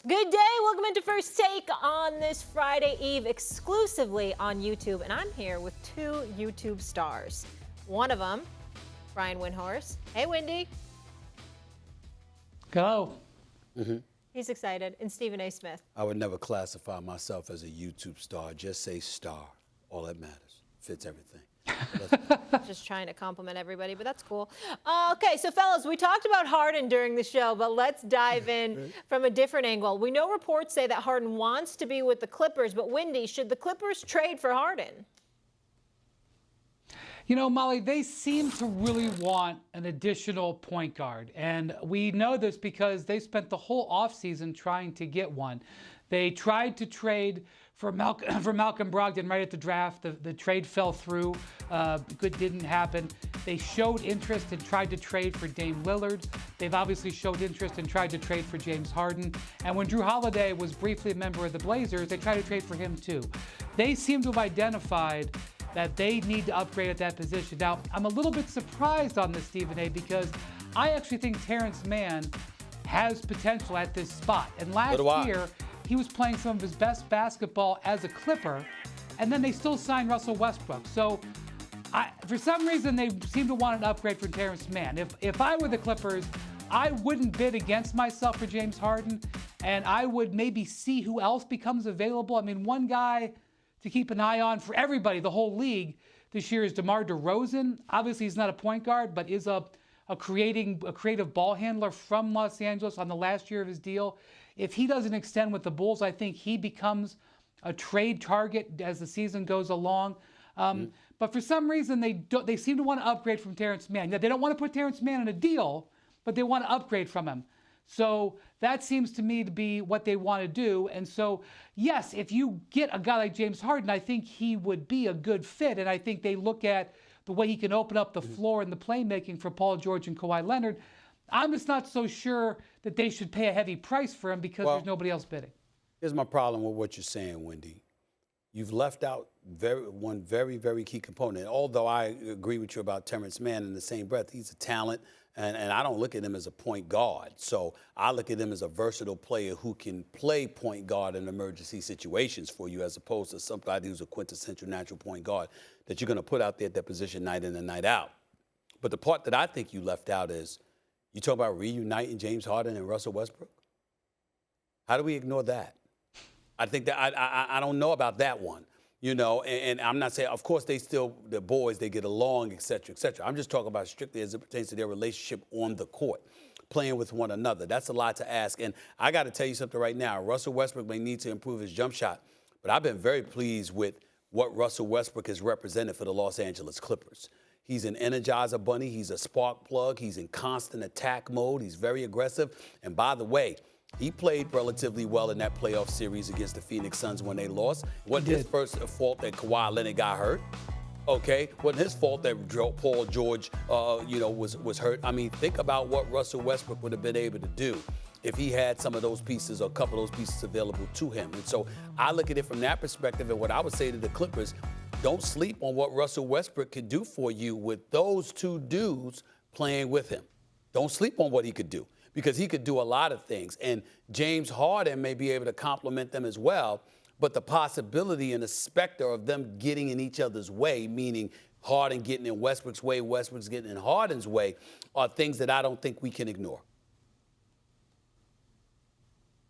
Good day. Welcome into First Take on this Friday Eve, exclusively on YouTube. And I'm here with two YouTube stars. One of them, Brian Windhorst. Hey, Windy. Go. He's excited. And Stephen A. Smith. I would never classify myself as a YouTube star. Just say star. All that matters. Fits everything. Just trying to compliment everybody, but that's cool. Okay, so fellas, we talked about Harden during the show, but let's dive in from a different angle. We know reports say that Harden wants to be with the Clippers, but Windy, should the Clippers trade for Harden? You know, Molly, they seem to really want an additional point guard. And we know this because they spent the whole offseason trying to get one. They tried to trade for Malcolm Brogdon right at the draft. The trade fell through. Good didn't happen. They showed interest and tried to trade for Dame Lillard. They've obviously showed interest and tried to trade for James Harden. And when Drew Holiday was briefly a member of the Blazers, they tried to trade for him too. They seem to have identified that they need to upgrade at that position. Now, I'm a little bit surprised on this, Stephen A., because I actually think Terrence Mann has potential at this spot. And last year, he was playing some of his best basketball as a Clipper, and then they still signed Russell Westbrook. So for some reason, they seem to want an upgrade for Terrence Mann. If I were the Clippers, I wouldn't bid against myself for James Harden, and I would maybe see who else becomes available. I mean, one guy to keep an eye on for everybody, the whole league this year, is DeMar DeRozan. Obviously, he's not a point guard, but is a creative ball handler from Los Angeles on the last year of his deal. If he doesn't extend with the Bulls, I think he becomes a trade target as the season goes along. But for some reason, they seem to want to upgrade from Terrence Mann. Now, they don't want to put Terrence Mann in a deal, but they want to upgrade from him. So that seems to me to be what they want to do. And so, yes, if you get a guy like James Harden, I think he would be a good fit. And I think they look at the way he can open up the floor and the playmaking for Paul George and Kawhi Leonard. I'm just not so sure that they should pay a heavy price for him because there's nobody else bidding. Here's my problem with what you're saying, Wendy. You've left out one very, very key component. Although I agree with you about Terrence Mann in the same breath, he's a talent, and I don't look at him as a point guard. So I look at him as a versatile player who can play point guard in emergency situations for you, as opposed to somebody who's a quintessential natural point guard that you're going to put out there at that position night in and night out. But the part that I think you left out is you talk about reuniting James Harden and Russell Westbrook. How do we ignore that? I think that I don't know about that one, you know, and I'm not saying, of course, the boys, they get along, et cetera, et cetera. I'm just talking about strictly as it pertains to their relationship on the court, playing with one another. That's a lot to ask. And I got to tell you something right now. Russell Westbrook may need to improve his jump shot, but I've been very pleased with what Russell Westbrook has represented for the Los Angeles Clippers. He's an energizer bunny. He's a spark plug. He's in constant attack mode. He's very aggressive. And by the way, he played relatively well in that playoff series against the Phoenix Suns when they lost. Wasn't his first fault that Kawhi Leonard got hurt. Okay, wasn't his fault that Paul George, was hurt. I mean, think about what Russell Westbrook would have been able to do if he had some of those pieces or a couple of those pieces available to him. And so I look at it from that perspective. And what I would say to the Clippers, don't sleep on what Russell Westbrook could do for you with those two dudes playing with him. Don't sleep on what he could do, because he could do a lot of things. And James Harden may be able to complement them as well, but the possibility and the specter of them getting in each other's way, meaning Harden getting in Westbrook's way, Westbrook's getting in Harden's way, are things that I don't think we can ignore.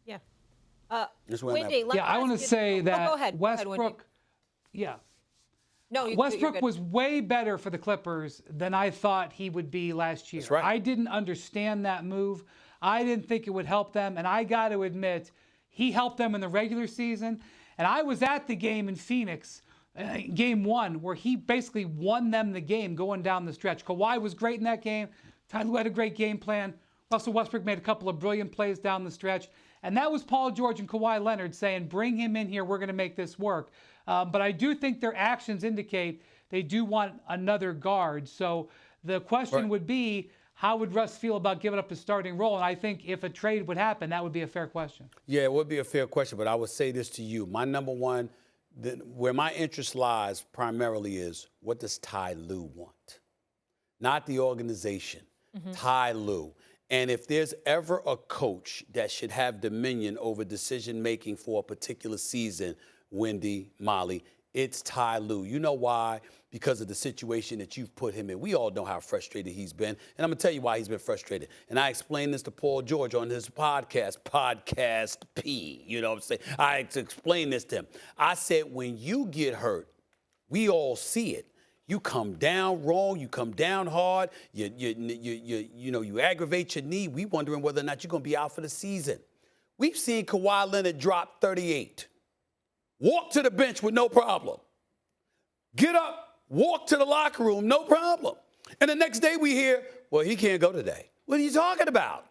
Yeah. Windy, I want to say that go ahead. Westbrook, Westbrook was way better for the Clippers than I thought he would be last year. That's right. I didn't understand that move. I didn't think it would help them. And I got to admit, he helped them in the regular season. And I was at the game in Phoenix, game one, where he basically won them the game going down the stretch. Kawhi was great in that game. Ty Lue had a great game plan. Russell Westbrook made a couple of brilliant plays down the stretch. And that was Paul George and Kawhi Leonard saying, bring him in here, we're going to make this work. But I do think their actions indicate they do want another guard. So the question would be, how would Russ feel about giving up his starting role? And I think if a trade would happen, that would be a fair question. Yeah, it would be a fair question, but I would say this to you. My number one, where my interest lies primarily is, what does Ty Lue want? Not the organization, Ty Lue. And if there's ever a coach that should have dominion over decision-making for a particular season, Wendy, Molly, it's Ty Lue. You know why? Because of the situation that you've put him in. We all know how frustrated he's been. And I'm going to tell you why he's been frustrated. And I explained this to Paul George on his podcast, Podcast P. You know what I'm saying? I explained this to him. I said, when you get hurt, we all see it. You come down wrong, you come down hard, you aggravate your knee. We wondering whether or not you're going to be out for the season. We've seen Kawhi Leonard drop 38. Walk to the bench with no problem. Get up, walk to the locker room, no problem. And the next day we hear, well, he can't go today. What are you talking about?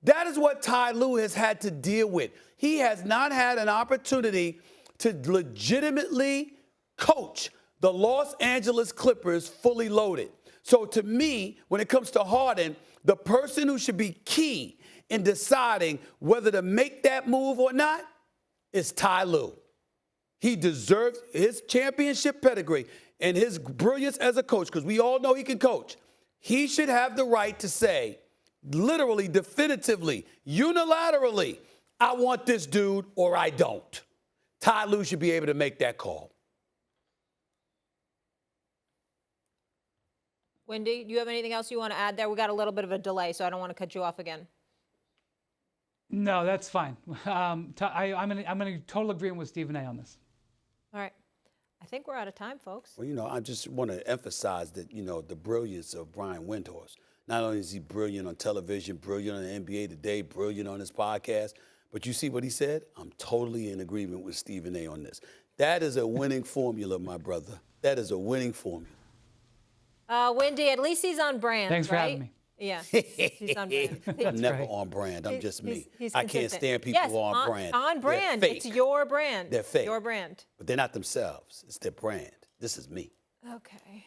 That is what Ty Lue has had to deal with. He has not had an opportunity to legitimately coach the Los Angeles Clippers fully loaded. So to me, when it comes to Harden, the person who should be key in deciding whether to make that move or not is Ty Lue. He deserves his championship pedigree and his brilliance as a coach, because we all know he can coach. He should have the right to say, literally, definitively, unilaterally, I want this dude or I don't. Ty Lue should be able to make that call. Wendy, do you have anything else you want to add there? We got a little bit of a delay, so I don't want to cut you off again. No, that's fine. I'm in total agreement with Stephen A. on this. All right. I think we're out of time, folks. Well, I just want to emphasize that, the brilliance of Brian Windhorst. Not only is he brilliant on television, brilliant on the NBA Today, brilliant on his podcast, but you see what he said? I'm totally in agreement with Stephen A. on this. That is a winning formula, my brother. That is a winning formula. Wendy, at least he's on brand, Thanks for right? having me. Yeah, he's on brand. I'm never right. on brand. I'm just me. He's I can't consistent. stand people yes, on brand. On brand. They're It's fake. your brand. They're fake. Your brand. But they're not themselves. It's their brand. This is me. Okay.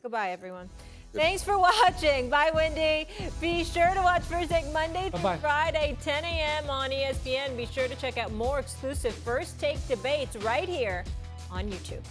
Goodbye, everyone. Thanks for watching. Bye, Wendy. Be sure to watch First Take Monday through Bye-bye. Friday, 10 a.m. on ESPN. Be sure to check out more exclusive First Take debates right here on YouTube.